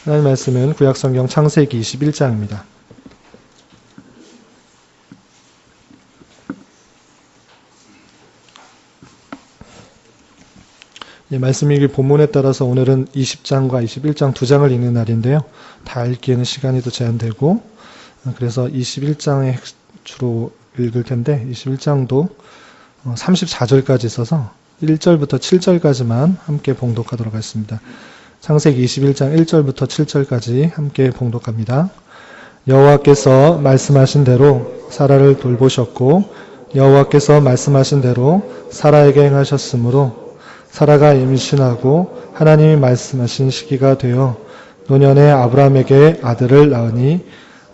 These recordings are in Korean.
하나님 말씀은 구약성경 창세기 21장입니다. 말씀 읽기 본문에 따라서 오늘은 20장과 21장 두 장을 읽는 날인데요. 다 읽기에는 시간이 더 제한되고 그래서 21장에 주로 읽을 텐데 21장도 34절까지 있어서 1절부터 7절까지만 함께 봉독하도록 하겠습니다. 창세기 21장 1절부터 7절까지 함께 봉독합니다. 여호와께서 말씀하신 대로 사라를 돌보셨고 여호와께서 말씀하신 대로 사라에게 행하셨으므로 사라가 임신하고 하나님이 말씀하신 시기가 되어 노년에 아브라함에게 아들을 낳으니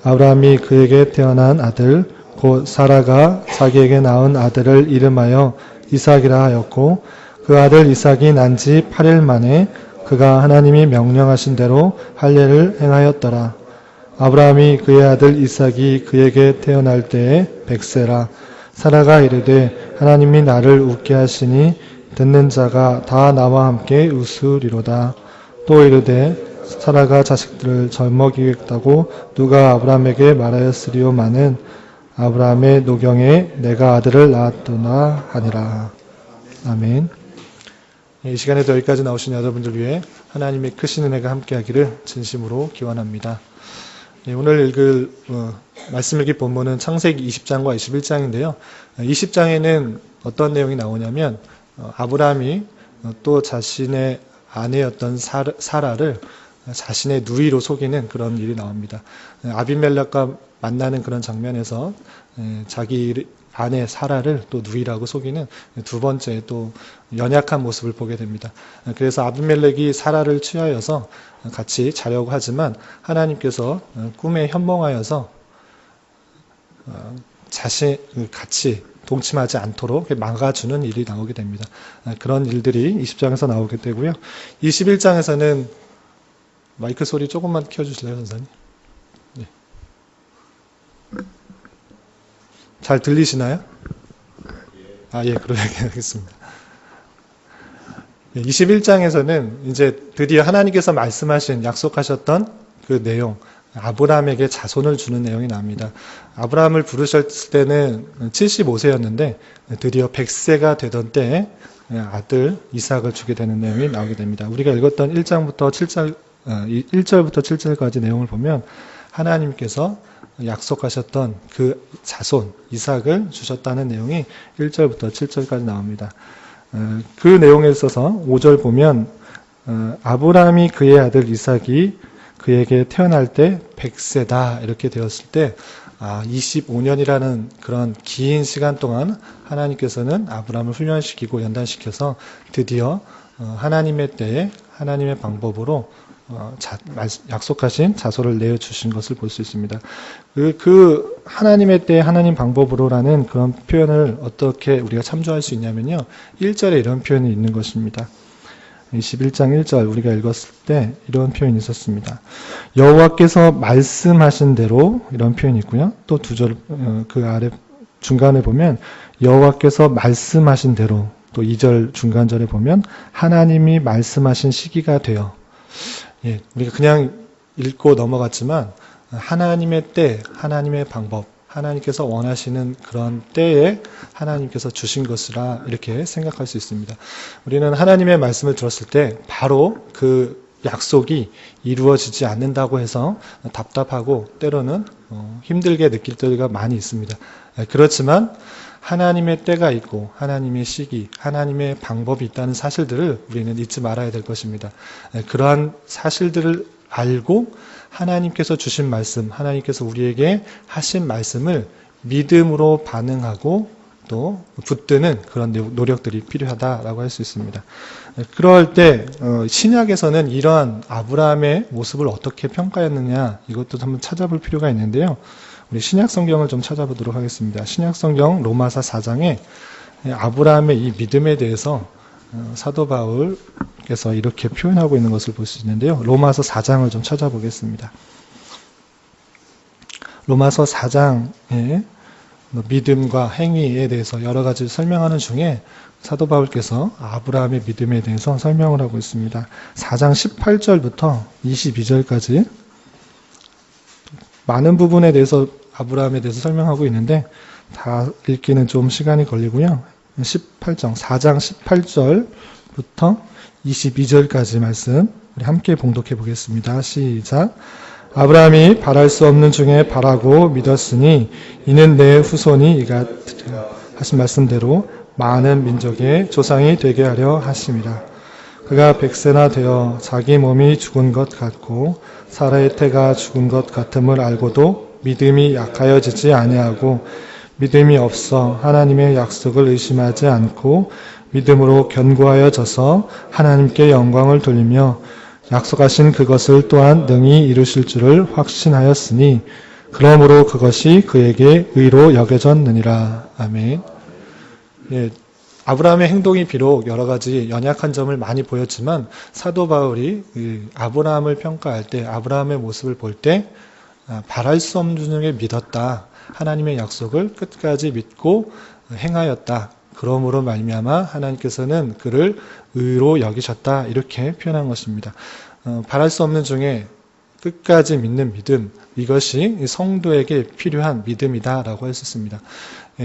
아브라함이 그에게 태어난 아들 곧 사라가 자기에게 낳은 아들을 이름하여 이삭이라 하였고 그 아들 이삭이 난 지 8일 만에 그가 하나님이 명령하신 대로 할례를 행하였더라. 아브라함이 그의 아들 이삭이 그에게 태어날 때에 100세라. 사라가 이르되 하나님이 나를 웃게 하시니 듣는 자가 다 나와 함께 웃으리로다. 또 이르되 사라가 자식들을 젖먹이겠다고 누가 아브라함에게 말하였으리요마는 아브라함의 노경에 내가 아들을 낳았도다 하니라. 아멘. 이 시간에도 여기까지 나오신 여러분들 위해 하나님의 크신 은혜가 함께하기를 진심으로 기원합니다. 오늘 읽을 말씀 읽기 본문은 창세기 20장과 21장인데요. 20장에는 어떤 내용이 나오냐면 아브라함이 또 자신의 아내였던 사라를 자신의 누이로 속이는 그런 일이 나옵니다. 아비멜렉과 만나는 그런 장면에서 자기 아내 사라를 또 누이라고 속이는 두 번째 또 연약한 모습을 보게 됩니다. 그래서 아비멜렉이 사라를 취하여서 같이 자려고 하지만 하나님께서 꿈에 현몽하여서 같이 동침하지 않도록 막아주는 일이 나오게 됩니다. 그런 일들이 20장에서 나오게 되고요. 21장에서는 마이크 소리 조금만 켜주실래요, 선생님? 네. 잘 들리시나요? 예, 그러게 하겠습니다. 21장에서는 이제 드디어 하나님께서 말씀하신, 약속하셨던 그 내용, 아브라함에게 자손을 주는 내용이 나옵니다. 아브라함을 부르셨을 때는 75세였는데 드디어 100세가 되던 때에 아들 이삭을 주게 되는 내용이 나오게 됩니다. 우리가 읽었던 1절부터 7절까지 내용을 보면 하나님께서 약속하셨던 그 자손 이삭을 주셨다는 내용이 1절부터 7절까지 나옵니다. 그 내용에 있어서 5절 보면 아브라함이 그의 아들 이삭이 그에게 태어날 때 100세다 이렇게 되었을 때 25년이라는 그런 긴 시간 동안 하나님께서는 아브라함을 훈련시키고 연단시켜서 드디어 하나님의 때에 하나님의 방법으로 약속하신 자손을 내어주신 것을 볼 수 있습니다. 그 하나님의 때에 하나님 방법으로라는 그런 표현을 어떻게 우리가 참조할 수 있냐면요. 1절에 이런 표현이 있는 것입니다. 21장 1절 우리가 읽었을 때 이런 표현이 있었습니다. 여호와께서 말씀하신 대로 이런 표현이 있고요. 또 2절 그 아래 중간에 보면 여호와께서 말씀하신 대로 또 2절 중간절에 보면 하나님이 말씀하신 시기가 되어 우리가 그냥 읽고 넘어갔지만 하나님의 때, 하나님의 방법, 하나님께서 원하시는 그런 때에 하나님께서 주신 것이라 이렇게 생각할 수 있습니다. 우리는 하나님의 말씀을 들었을 때 바로 그 약속이 이루어지지 않는다고 해서 답답하고 때로는 힘들게 느낄 때가 많이 있습니다. 그렇지만 하나님의 때가 있고 하나님의 시기, 하나님의 방법이 있다는 사실들을 우리는 잊지 말아야 될 것입니다. 그러한 사실들을 알고 하나님께서 주신 말씀, 하나님께서 우리에게 하신 말씀을 믿음으로 반응하고 또 붙드는 그런 노력들이 필요하다라고 할 수 있습니다. 그럴 때 신약에서는 이러한 아브라함의 모습을 어떻게 평가했느냐 이것도 한번 찾아볼 필요가 있는데요. 우리 신약 성경을 좀 찾아보도록 하겠습니다. 신약 성경 로마서 4장에 아브라함의 이 믿음에 대해서 사도 바울께서 이렇게 표현하고 있는 것을 볼 수 있는데요. 로마서 4장을 좀 찾아보겠습니다. 로마서 4장에 믿음과 행위에 대해서 여러 가지 설명하는 중에 사도 바울께서 아브라함의 믿음에 대해서 설명을 하고 있습니다. 4장 18절부터 22절까지 많은 부분에 대해서 아브라함에 대해서 설명하고 있는데 다 읽기는 좀 시간이 걸리고요. 4장 18절부터 22절까지 말씀 우리 함께 봉독해 보겠습니다. 시작. 아브라함이 바랄 수 없는 중에 바라고 믿었으니 이는 내 후손이 이가 하신 말씀대로 많은 민족의 조상이 되게 하려 하심이라. 그가 100세나 되어 자기 몸이 죽은 것 같고 사라의 태가 죽은 것 같음을 알고도 믿음이 약하여지지 아니하고 믿음이 없어 하나님의 약속을 의심하지 않고 믿음으로 견고하여져서 하나님께 영광을 돌리며 약속하신 그것을 또한 능히 이루실 줄을 확신하였으니 그러므로 그것이 그에게 의로 여겨졌느니라. 아멘. 예, 아브라함의 행동이 비록 여러 가지 연약한 점을 많이 보였지만 사도 바울이 아브라함을 평가할 때 아브라함의 모습을 볼 때 바랄 수 없는 중에 믿었다. 하나님의 약속을 끝까지 믿고 행하였다. 그러므로 말미암아 하나님께서는 그를 의로 여기셨다. 이렇게 표현한 것입니다. 바랄 수 없는 중에 끝까지 믿는 믿음, 이것이 성도에게 필요한 믿음이다라고 할 수 있습니다.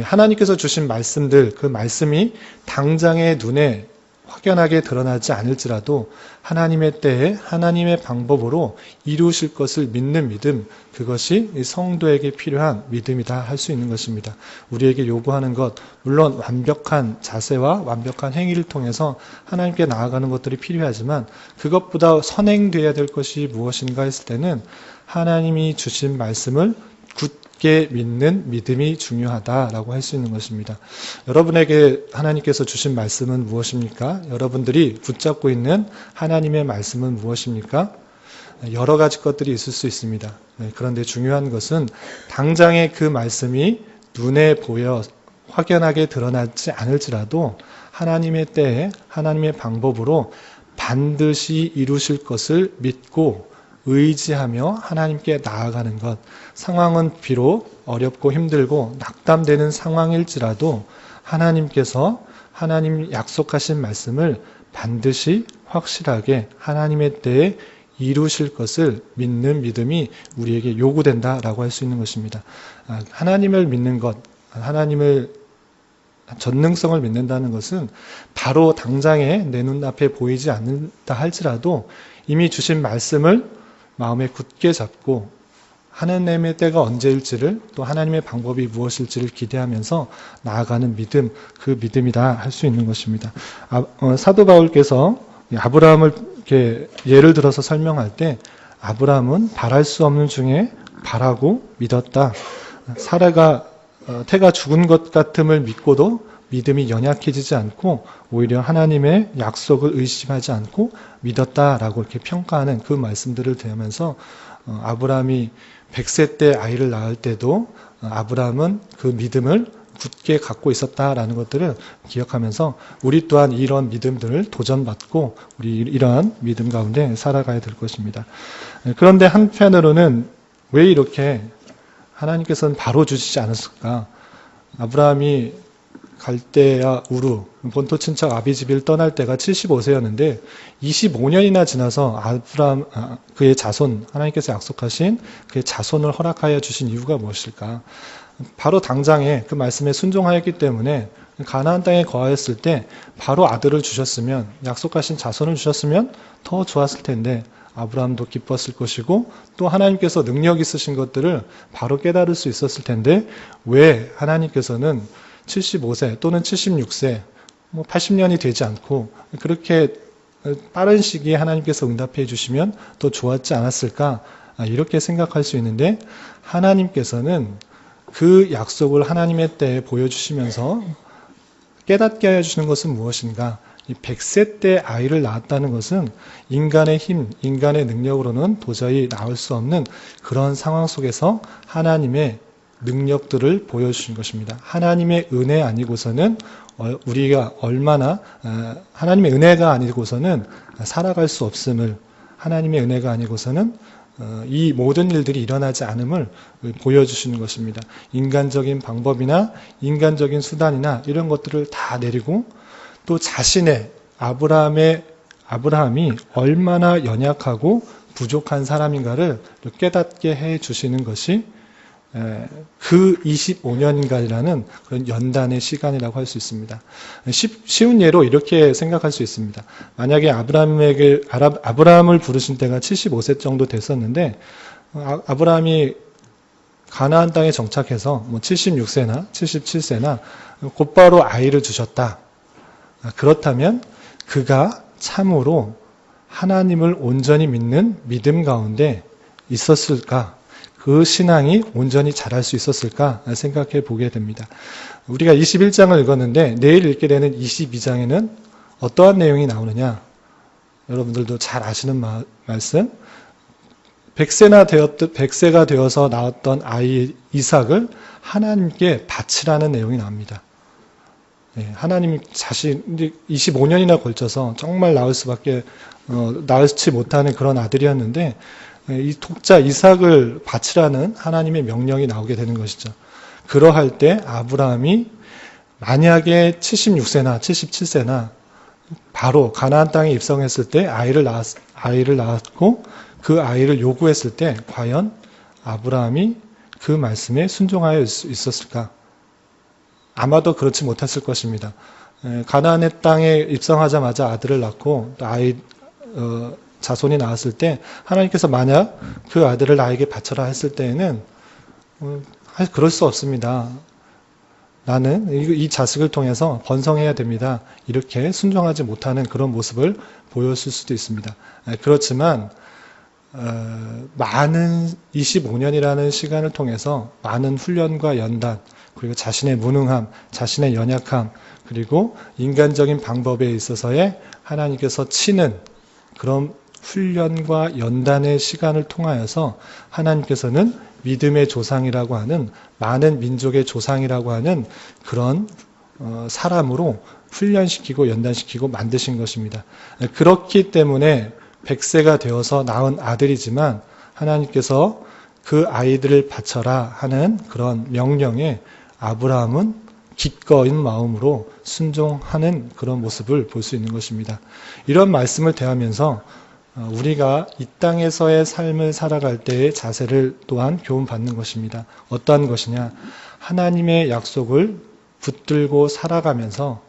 하나님께서 주신 말씀들, 그 말씀이 당장의 눈에 확연하게 드러나지 않을지라도 하나님의 때에 하나님의 방법으로 이루실 것을 믿는 믿음, 그것이 성도에게 필요한 믿음이다 할 수 있는 것입니다. 우리에게 요구하는 것, 물론 완벽한 자세와 완벽한 행위를 통해서 하나님께 나아가는 것들이 필요하지만 그것보다 선행되어야 될 것이 무엇인가 했을 때는 하나님이 주신 말씀을 굳게 믿는 믿음이 중요하다라고 할 수 있는 것입니다. 여러분에게 하나님께서 주신 말씀은 무엇입니까? 여러분들이 붙잡고 있는 하나님의 말씀은 무엇입니까? 여러 가지 것들이 있을 수 있습니다. 그런데 중요한 것은 당장의 그 말씀이 눈에 보여 확연하게 드러나지 않을지라도 하나님의 때에 하나님의 방법으로 반드시 이루실 것을 믿고 의지하며 하나님께 나아가는 것. 상황은 비록 어렵고 힘들고 낙담되는 상황일지라도 하나님께서 하나님 약속하신 말씀을 반드시 확실하게 하나님의 때에 이루실 것을 믿는 믿음이 우리에게 요구된다라고 할 수 있는 것입니다. 하나님을 믿는 것, 하나님을 전능성을 믿는다는 것은 바로 당장에 내 눈앞에 보이지 않는다 할지라도 이미 주신 말씀을 마음에 굳게 잡고 하나님의 때가 언제일지를 또 하나님의 방법이 무엇일지를 기대하면서 나아가는 믿음, 그 믿음이다 할 수 있는 것입니다. 사도 바울께서 아브라함을 이렇게 예를 들어서 설명할 때 아브라함은 바랄 수 없는 중에 바라고 믿었다. 사라가 태가 죽은 것 같음을 믿고도 믿음이 연약해지지 않고 오히려 하나님의 약속을 의심하지 않고 믿었다라고 이렇게 평가하는 그 말씀들을 대하면서 아브라함이 100세 때 아이를 낳을 때도 아브라함은 그 믿음을 굳게 갖고 있었다라는 것들을 기억하면서 우리 또한 이런 믿음들을 도전받고 우리 이러한 믿음 가운데 살아가야 될 것입니다. 그런데 한편으로는 왜 이렇게 하나님께서는 바로 주시지 않았을까? 아브라함이 갈대아 우루 본토 친척 아비집을 떠날 때가 75세였는데 25년이나 지나서 아브라함 그의 자손 하나님께서 약속하신 그의 자손을 허락하여 주신 이유가 무엇일까? 바로 당장에 그 말씀에 순종하였기 때문에 가나안 땅에 거하였을 때 바로 아들을 주셨으면 약속하신 자손을 주셨으면 더 좋았을 텐데 아브라함도 기뻤을 것이고 또 하나님께서 능력 있으신 것들을 바로 깨달을 수 있었을 텐데 왜 하나님께서는 75세 또는 76세 80년이 되지 않고 그렇게 빠른 시기에 하나님께서 응답해 주시면 더 좋았지 않았을까 이렇게 생각할 수 있는데 하나님께서는 그 약속을 하나님의 때에 보여주시면서 깨닫게 하여 주시는 것은 무엇인가? 이 100세 때 아이를 낳았다는 것은 인간의 힘, 인간의 능력으로는 도저히 낳을 수 없는 그런 상황 속에서 하나님의 능력들을 보여주신 것입니다. 하나님의 은혜 아니고서는 우리가 얼마나 하나님의 은혜가 아니고서는 살아갈 수 없음을 하나님의 은혜가 아니고서는 이 모든 일들이 일어나지 않음을 보여주시는 것입니다. 인간적인 방법이나 인간적인 수단이나 이런 것들을 다 내리고 또 자신의 아브라함이 얼마나 연약하고 부족한 사람인가를 깨닫게 해 주시는 것이 그 25년간이라는 그런 연단의 시간이라고 할 수 있습니다. 쉬운 예로 이렇게 생각할 수 있습니다. 만약에 아브라함을 부르신 때가 75세 정도 됐었는데 아브라함이 가나안 땅에 정착해서 76세나 77세나 곧바로 아이를 주셨다. 그렇다면 그가 참으로 하나님을 온전히 믿는 믿음 가운데 있었을까? 그 신앙이 온전히 자랄 수 있었을까 생각해 보게 됩니다. 우리가 21장을 읽었는데 내일 읽게 되는 22장에는 어떠한 내용이 나오느냐? 여러분들도 잘 아시는 말씀. 100세가 되어서 낳았던 아이 이삭을 하나님께 바치라는 내용이 나옵니다. 하나님 자신 25년이나 걸쳐서 정말 낳지 못하는 그런 아들이었는데 이 독자 이삭을 바치라는 하나님의 명령이 나오게 되는 것이죠. 그러할 때 아브라함이 만약에 76세나 77세나 바로 가나안 땅에 입성했을 때 아이를 낳았고 그 아이를 요구했을 때 과연 아브라함이 그 말씀에 순종하여 있었을까? 아마도 그렇지 못했을 것입니다. 가나안의 땅에 입성하자마자 아들을 낳고 또 자손이 나왔을 때 하나님께서 만약 그 아들을 나에게 바쳐라 했을 때에는 그럴 수 없습니다. 나는 이 자식을 통해서 번성해야 됩니다. 이렇게 순종하지 못하는 그런 모습을 보였을 수도 있습니다. 그렇지만 많은 25년이라는 시간을 통해서 많은 훈련과 연단 그리고 자신의 무능함, 자신의 연약함 그리고 인간적인 방법에 있어서의 하나님께서 치는 그런 훈련과 연단의 시간을 통하여서 하나님께서는 믿음의 조상이라고 하는 많은 민족의 조상이라고 하는 그런 사람으로 훈련시키고 연단시키고 만드신 것입니다. 그렇기 때문에 100세가 되어서 낳은 아들이지만 하나님께서 그 아이들을 바쳐라 하는 그런 명령에 아브라함은 기꺼인 마음으로 순종하는 그런 모습을 볼 수 있는 것입니다. 이런 말씀을 대하면서 우리가 이 땅에서의 삶을 살아갈 때의 자세를 또한 교훈받는 것입니다. 어떠한 것이냐? 하나님의 약속을 붙들고 살아가면서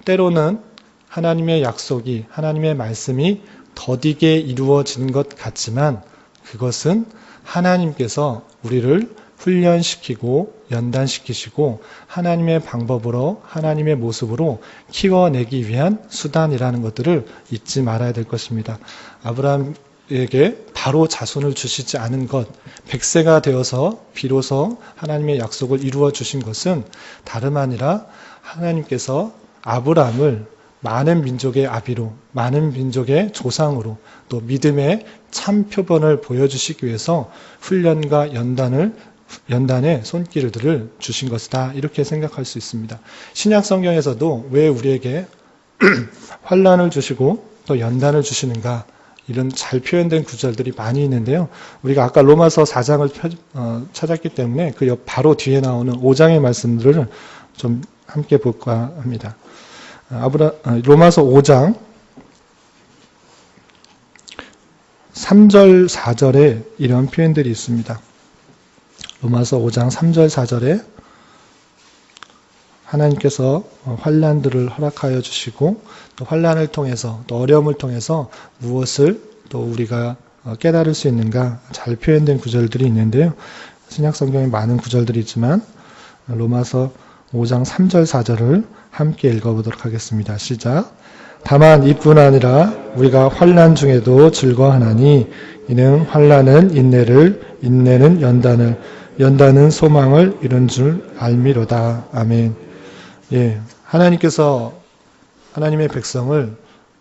때로는 하나님의 약속이, 하나님의 말씀이 더디게 이루어지는 것 같지만 그것은 하나님께서 우리를 훈련시키고 연단시키시고 하나님의 방법으로 하나님의 모습으로 키워내기 위한 수단이라는 것들을 잊지 말아야 될 것입니다. 아브라함에게 바로 자손을 주시지 않은 것, 100세가 되어서 비로소 하나님의 약속을 이루어 주신 것은 다름 아니라 하나님께서 아브라함을 많은 민족의 아비로, 많은 민족의 조상으로 또 믿음의 참 표본을 보여주시기 위해서 훈련과 연단의 손길들을 주신 것이다. 이렇게 생각할 수 있습니다. 신약 성경에서도 왜 우리에게 환난을 주시고 또 연단을 주시는가 이런 잘 표현된 구절들이 많이 있는데요. 우리가 아까 로마서 4장을 찾았기 때문에 그 바로 뒤에 나오는 5장의 말씀들을 좀 함께 볼까 합니다. 로마서 5장 3절 4절에 이런 표현들이 있습니다. 로마서 5장 3절 4절에 하나님께서 환난들을 허락하여 주시고 또 환난을 통해서 또 어려움을 통해서 무엇을 또 우리가 깨달을 수 있는가 잘 표현된 구절들이 있는데요. 신약 성경에 많은 구절들이 있지만 로마서 5장 3절 4절을 함께 읽어보도록 하겠습니다. 시작. 다만 이뿐 아니라 우리가 환난 중에도 즐거워하나니 이는 환난은 인내를 인내는 연단은 소망을 이룬 줄 알미로다. 아멘. 예, 하나님께서 하나님의 백성을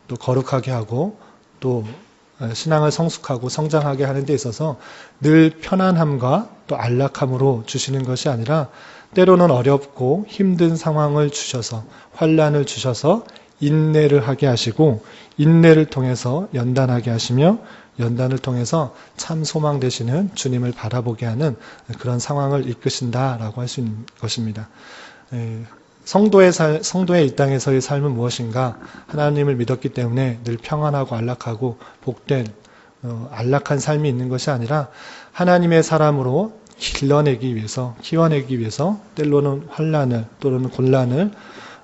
또 거룩하게 하고 또 신앙을 성숙하고 성장하게 하는 데 있어서 늘 편안함과 또 안락함으로 주시는 것이 아니라 때로는 어렵고 힘든 상황을 주셔서 환난을 주셔서 인내를 하게 하시고 인내를 통해서 연단하게 하시며 연단을 통해서 참 소망 되시는 주님을 바라보게 하는 그런 상황을 이끄신다라고 할 수 있는 것입니다. 성도의 이 땅에서의 삶은 무엇인가? 하나님을 믿었기 때문에 늘 평안하고 안락하고 복된 안락한 삶이 있는 것이 아니라 하나님의 사람으로 길러내기 위해서, 키워내기 위해서 때로는 환난을 또는 곤란을,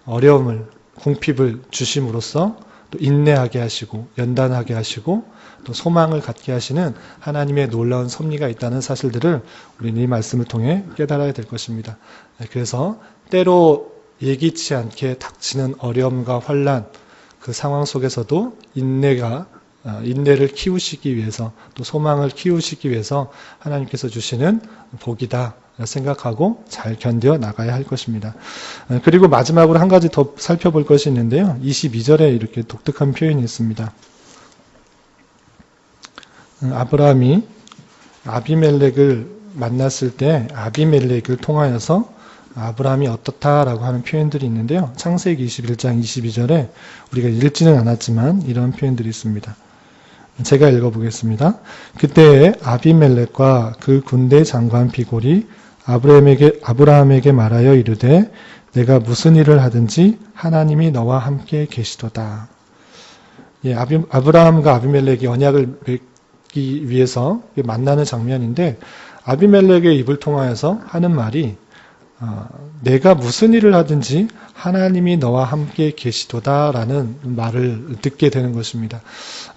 어려움을, 궁핍을 주심으로써 또 인내하게 하시고 연단하게 하시고 또 소망을 갖게 하시는 하나님의 놀라운 섭리가 있다는 사실들을 우리는 이 말씀을 통해 깨달아야 될 것입니다. 그래서 때로 예기치 않게 닥치는 어려움과 환난, 그 상황 속에서도 인내를 키우시기 위해서 또 소망을 키우시기 위해서 하나님께서 주시는 복이다 생각하고 잘 견뎌 나가야 할 것입니다. 그리고 마지막으로 한 가지 더 살펴볼 것이 있는데요. 22절에 이렇게 독특한 표현이 있습니다. 아브라함이 아비멜렉을 만났을 때 아비멜렉을 통하여서 아브라함이 어떻다라고 하는 표현들이 있는데요. 창세기 21장 22절에 우리가 읽지는 않았지만 이런 표현들이 있습니다. 제가 읽어보겠습니다. 그때 아비멜렉과 그 군대 장관 비골이 아브라함에게 말하여 이르되 내가 무슨 일을 하든지 하나님이 너와 함께 계시도다. 아브라함과 아비멜렉이 언약을 맺기 위해서 만나는 장면인데 아비멜렉의 입을 통하여서 하는 말이 내가 무슨 일을 하든지 하나님이 너와 함께 계시도다라는 말을 듣게 되는 것입니다.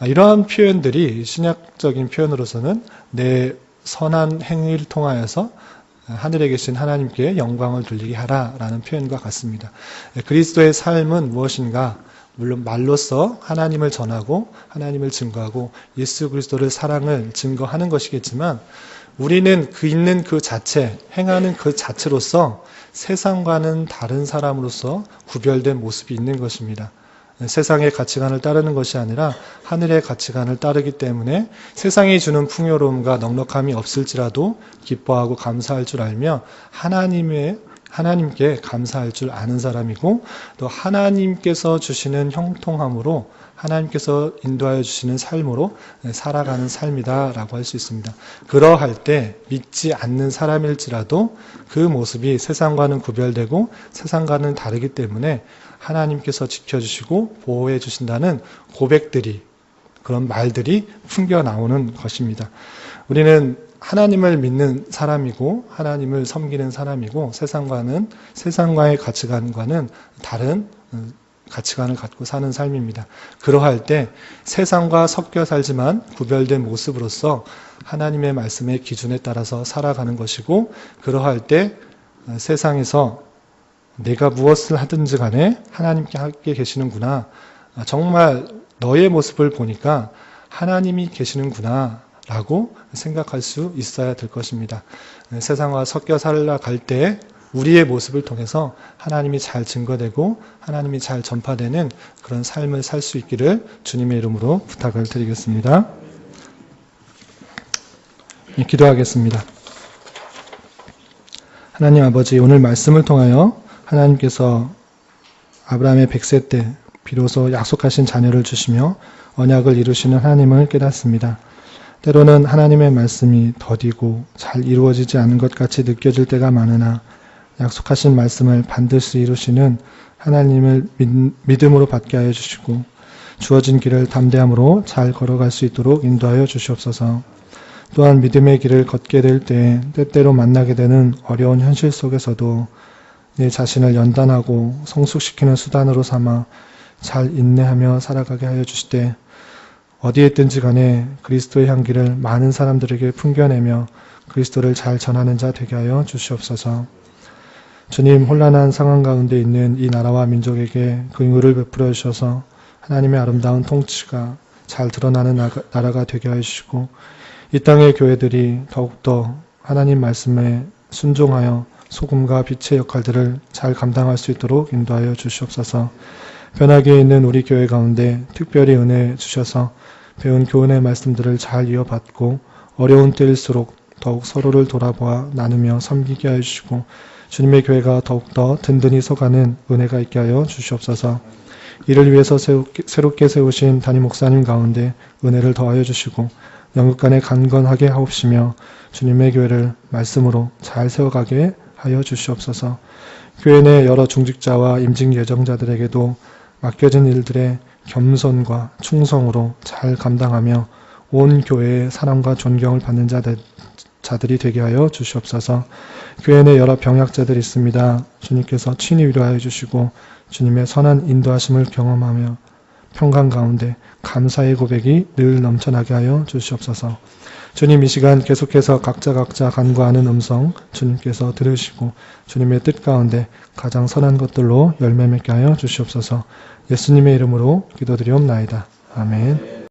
이러한 표현들이 신약적인 표현으로서는 내 선한 행위를 통하여서 하늘에 계신 하나님께 영광을 돌리게 하라라는 표현과 같습니다. 그리스도의 삶은 무엇인가? 물론 말로써 하나님을 전하고 하나님을 증거하고 예수 그리스도를 사랑을 증거하는 것이겠지만 우리는 그 있는 그 자체, 행하는 그 자체로서 세상과는 다른 사람으로서 구별된 모습이 있는 것입니다. 세상의 가치관을 따르는 것이 아니라 하늘의 가치관을 따르기 때문에 세상이 주는 풍요로움과 넉넉함이 없을지라도 기뻐하고 감사할 줄 알며 하나님께 감사할 줄 아는 사람이고 또 하나님께서 주시는 형통함으로 하나님께서 인도하여 주시는 삶으로 살아가는 삶이다라고 할 수 있습니다. 그러할 때 믿지 않는 사람일지라도 그 모습이 세상과는 구별되고 세상과는 다르기 때문에 하나님께서 지켜주시고 보호해 주신다는 고백들이 그런 말들이 풍겨 나오는 것입니다. 우리는 하나님을 믿는 사람이고 하나님을 섬기는 사람이고 세상과의 가치관과는 다른 가치관을 갖고 사는 삶입니다. 그러할 때 세상과 섞여 살지만 구별된 모습으로서 하나님의 말씀의 기준에 따라서 살아가는 것이고 그러할 때 세상에서 내가 무엇을 하든지 간에 하나님께 함께 계시는구나. 정말 너의 모습을 보니까 하나님이 계시는구나 라고 생각할 수 있어야 될 것입니다. 세상과 섞여 살아갈 때 우리의 모습을 통해서 하나님이 잘 증거되고 하나님이 잘 전파되는 그런 삶을 살 수 있기를 주님의 이름으로 부탁을 드리겠습니다. 기도하겠습니다. 하나님 아버지, 오늘 말씀을 통하여 하나님께서 아브라함의 100세 때 비로소 약속하신 자녀를 주시며 언약을 이루시는 하나님을 깨닫습니다. 때로는 하나님의 말씀이 더디고 잘 이루어지지 않은 것 같이 느껴질 때가 많으나 약속하신 말씀을 반드시 이루시는 하나님을 믿음으로 받게 하여 주시고 주어진 길을 담대함으로 잘 걸어갈 수 있도록 인도하여 주시옵소서. 또한 믿음의 길을 걷게 될 때 때때로 만나게 되는 어려운 현실 속에서도 내 자신을 연단하고 성숙시키는 수단으로 삼아 잘 인내하며 살아가게 하여 주시되 어디에 있든지 간에 그리스도의 향기를 많은 사람들에게 풍겨내며 그리스도를 잘 전하는 자 되게 하여 주시옵소서. 주님, 혼란한 상황 가운데 있는 이 나라와 민족에게 그 긍휼을 베풀어 주셔서 하나님의 아름다운 통치가 잘 드러나는 나라가 되게 하여 주시고 이 땅의 교회들이 더욱더 하나님 말씀에 순종하여 소금과 빛의 역할들을 잘 감당할 수 있도록 인도하여 주시옵소서. 변하게 있는 우리 교회 가운데 특별히 은혜 주셔서 배운 교훈의 말씀들을 잘 이어받고 어려운 때일수록 더욱 서로를 돌아보아 나누며 섬기게 하여 주시고 주님의 교회가 더욱더 든든히 서가는 은혜가 있게 하여 주시옵소서. 이를 위해서 새롭게 세우신 담임 목사님 가운데 은혜를 더하여 주시고 영육간에 강건하게 하옵시며 주님의 교회를 말씀으로 잘 세워가게 하여 주시옵소서. 교회 내 여러 중직자와 임직 예정자들에게도 맡겨진 일들의 겸손과 충성으로 잘 감당하며 온 교회의 사랑과 존경을 받는 자들이 되게 하여 주시옵소서. 교회 내 여러 병약자들이 있습니다. 주님께서 친히 위로하여 주시고 주님의 선한 인도하심을 경험하며 평강 가운데 감사의 고백이 늘 넘쳐나게 하여 주시옵소서. 주님, 이 시간 계속해서 각자 간구하는 음성 주님께서 들으시고 주님의 뜻 가운데 가장 선한 것들로 열매 맺게 하여 주시옵소서. 예수님의 이름으로 기도드리옵나이다. 아멘.